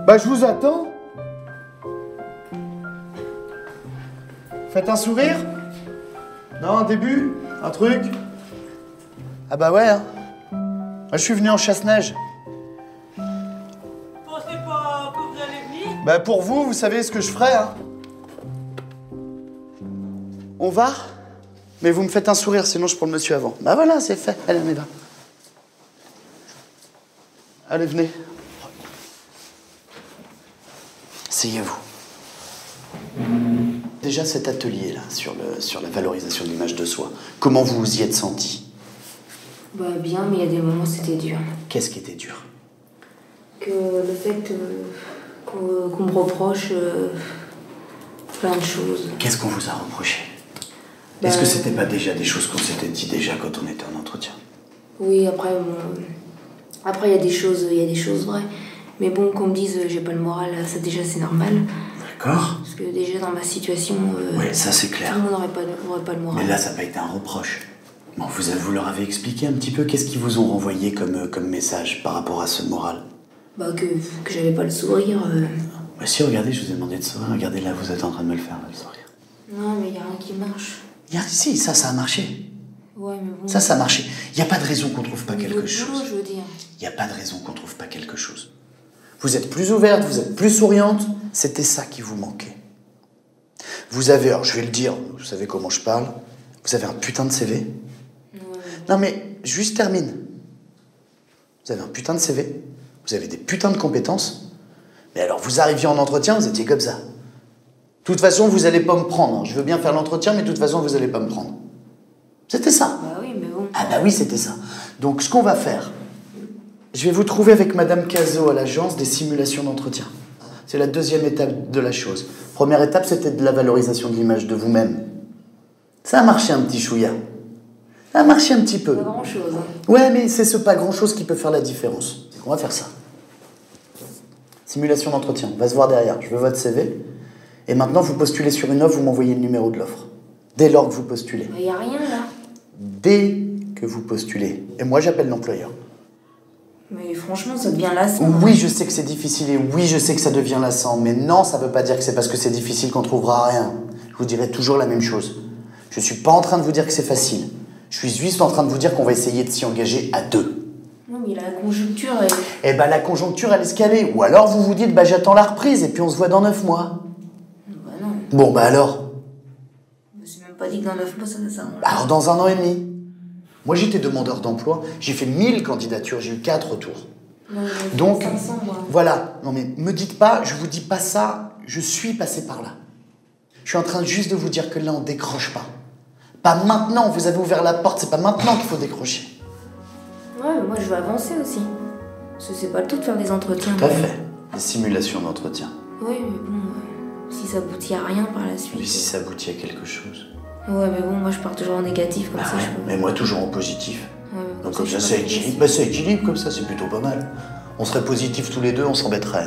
Bah je vous attends. Faites un sourire. Non, un début, un truc. Ah bah ouais, hein. Moi, je suis venu en chasse-neige. Pensez pas que vous allez venir? Bah pour vous, vous savez ce que je ferais, hein. On va? Mais vous me faites un sourire, sinon je prends le monsieur avant. Bah voilà, c'est fait. Allez, on y va. Allez, venez. Asseyez-vous. Déjà cet atelier-là, sur la valorisation de l'image de soi, comment vous vous y êtes senti? Bah bien, mais il y a des moments où c'était dur. Qu'est-ce qui était dur? Que le fait qu'on me reproche plein de choses. Qu'est-ce qu'on vous a reproché? Bah, Est-ce que c'était pas déjà des choses qu'on s'était dit déjà quand on était en entretien? Oui, après, après il y a des choses vraies. Mais bon, qu'on me dise j'ai pas le moral, ça déjà c'est normal. D'accord. Parce que déjà dans ma situation, ouais, ça c'est clair. tout le monde n'aurait pas le moral. Mais là, ça n'a pas été un reproche. Bon, vous leur avez expliqué un petit peu qu'est-ce qu'ils vous ont renvoyé comme message par rapport à ce moral? Bah que j'avais pas le sourire. Bah si, regardez, je vous ai demandé de sourire. Regardez, là, vous êtes en train de me le faire, là, le sourire. Non, mais il y a rien qui marche. Si, ça a marché. Ouais, mais bon. Ça a marché. Il n'y a pas de raison qu'on trouve pas quelque Boulot, chose. je veux dire. Il n'y a pas de raison qu'on trouve pas quelque chose. Vous êtes plus ouverte, vous êtes plus souriante. C'était ça qui vous manquait. Vous avez, alors je vais le dire, vous savez comment je parle, vous avez un putain de CV. Ouais. Non mais, juste termine. Vous avez un putain de CV, vous avez des putains de compétences, mais alors vous arriviez en entretien, vous étiez comme ça. De toute façon, vous allez pas me prendre. Je veux bien faire l'entretien, mais de toute façon, vous allez pas me prendre. C'était ça. Bah oui, mais bon. Ah bah oui, c'était ça. Donc ce qu'on va faire, je vais vous trouver avec Madame Cazot à l'agence des simulations d'entretien. C'est la deuxième étape de la chose. Première étape, c'était de la valorisation de l'image de vous-même. Ça a marché un petit chouïa. Ça a marché un petit peu. Pas grand-chose. Hein. Ouais, mais c'est ce pas grand-chose qui peut faire la différence. On va faire ça. Simulation d'entretien. On va se voir derrière. Je veux votre CV. Et maintenant, vous postulez sur une offre, vous m'envoyez le numéro de l'offre. Dès lors que vous postulez. Il n'y a rien là. Dès que vous postulez. Et moi, j'appelle l'employeur. Mais franchement, ça devient lassant. Oui, je sais que c'est difficile et oui, je sais que ça devient lassant. Mais non, ça veut pas dire que c'est parce que c'est difficile qu'on trouvera rien. Je vous dirai toujours la même chose. Je suis pas en train de vous dire que c'est facile. Je suis juste en train de vous dire qu'on va essayer de s'y engager à deux. Non, mais la conjoncture est... Eh ben, la conjoncture, elle est scalée. Ou alors, vous vous dites, bah, j'attends la reprise et puis on se voit dans 9 mois. Bah non. Bon, bah alors. Je me suis même pas dit que dans 9 mois, ça Alors, dans 1 an et demi. Moi, j'étais demandeur d'emploi. J'ai fait 1000 candidatures. J'ai eu 4 retours. Non, Donc, 500, moi. voilà. Non, mais me dites pas, je vous dis pas ça. Je suis passé par là. Je suis en train juste de vous dire que là, on décroche pas. Pas maintenant. Vous avez ouvert la porte. C'est pas maintenant qu'il faut décrocher. Ouais, mais moi, je veux avancer aussi. Parce que c'est pas le tout de faire des entretiens. Tout à fait. Des simulations d'entretien. Oui, mais bon, si ça aboutit à rien par la suite... Mais si ça aboutit à quelque chose. Ouais, mais bon, moi, je pars toujours en négatif, comme Ah ça, ouais, je peux... mais moi, toujours en positif. Ouais, Donc comme je ça, peux ça pas équilibre. me Bah, ça équilibre comme ça, c'est plutôt pas mal. On serait positifs tous les deux, on s'embêterait.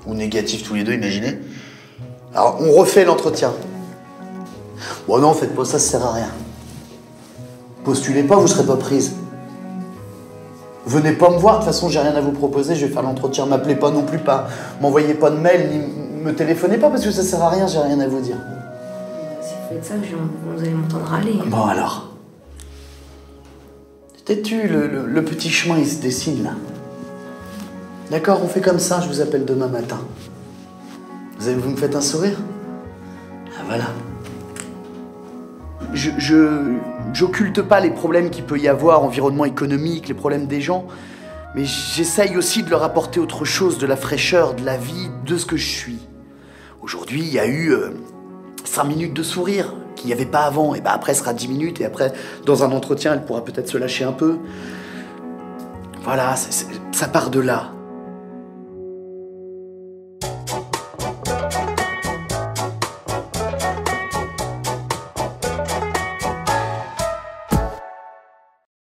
Ou négatifs tous les deux, imaginez. Alors, on refait l'entretien. Bon non, faites pas ça, ça sert à rien. Postulez pas, vous serez pas prise. Venez pas me voir, de toute façon, j'ai rien à vous proposer, je vais faire l'entretien. M'appelez pas non plus, pas. M'envoyez pas de mail, ni me téléphonez pas, parce que ça sert à rien, j'ai rien à vous dire. Si vous faites ça, vous allez m'entendre râler. Bon alors. T'es-tu, le petit chemin, il se dessine là. D'accord, on fait comme ça, je vous appelle demain matin. Vous me faites un sourire? Ah voilà. J'occulte pas les problèmes qu'il peut y avoir, environnement économique, les problèmes des gens, mais j'essaye aussi de leur apporter autre chose, de la fraîcheur, de la vie, de ce que je suis. Aujourd'hui, il y a eu 5 minutes de sourire qu'il n'y avait pas avant, et ben après, ce sera 10 minutes, et après, dans un entretien, elle pourra peut-être se lâcher un peu. Voilà, ça part de là.